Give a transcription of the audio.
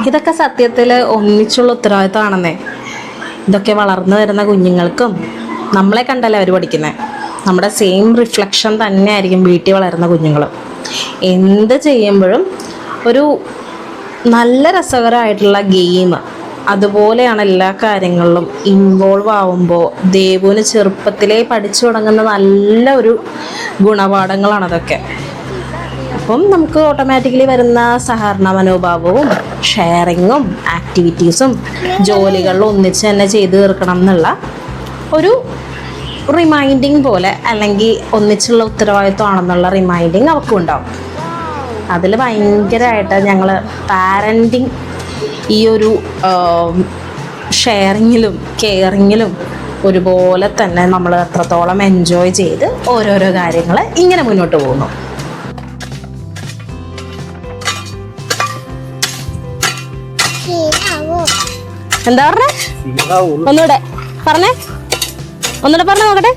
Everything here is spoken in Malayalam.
ഇതൊക്കെ സത്യത്തില് ഒന്നിച്ചുള്ള ഉത്തരവാദിത്തമാണെന്നേ. ഇതൊക്കെ വളർന്നു വരുന്ന കുഞ്ഞുങ്ങൾക്കും നമ്മളെ കണ്ടല്ലേ അവർ പഠിക്കുന്നത്. നമ്മുടെ സെയിം റിഫ്ലക്ഷൻ തന്നെ ആയിരിക്കും വീട്ടിൽ വളരുന്ന കുഞ്ഞുങ്ങളും. എന്ത് ചെയ്യുമ്പോഴും ഒരു നല്ല രസകരമായിട്ടുള്ള ഗെയിം, അതുപോലെയാണ് എല്ലാ കാര്യങ്ങളിലും ഇൻവോൾവ് ആവുമ്പോൾ ദേവുവിന് ചെറുപ്പത്തിലേ പഠിച്ചു തുടങ്ങുന്ന നല്ല ഒരു ഗുണപാഠങ്ങളാണതൊക്കെ. അപ്പം നമുക്ക് ഓട്ടോമാറ്റിക്കലി വരുന്ന സഹകരണ മനോഭാവവും ഷെയറിങ്ങും ആക്ടിവിറ്റീസും ജോലികളിൽ ഒന്നിച്ച് തന്നെ ചെയ്ത് തീർക്കണം എന്നുള്ള ഒരു റിമൈൻഡിങ് പോലെ, അല്ലെങ്കിൽ ഒന്നിച്ചുള്ള ഉത്തരവാദിത്വമാണെന്നുള്ള റിമൈൻഡിങ് അവർക്കും ഉണ്ടാവും. അതിൽ ഭയങ്കരമായിട്ട് ഞങ്ങൾ പാരൻറ്റിങ് ഈ ഒരു ഷെയറിങ്ങിലും കെയറിങ്ങിലും ഒരുപോലെ തന്നെ നമ്മൾ അത്രത്തോളം എൻജോയ് ചെയ്ത് ഓരോരോ കാര്യങ്ങൾ ഇങ്ങനെ മുന്നോട്ട് പോകുന്നു. എന്താ പറഞ്ഞേ? ഒന്നുകൂടെ പറഞ്ഞേ നോക്കട്ടെ.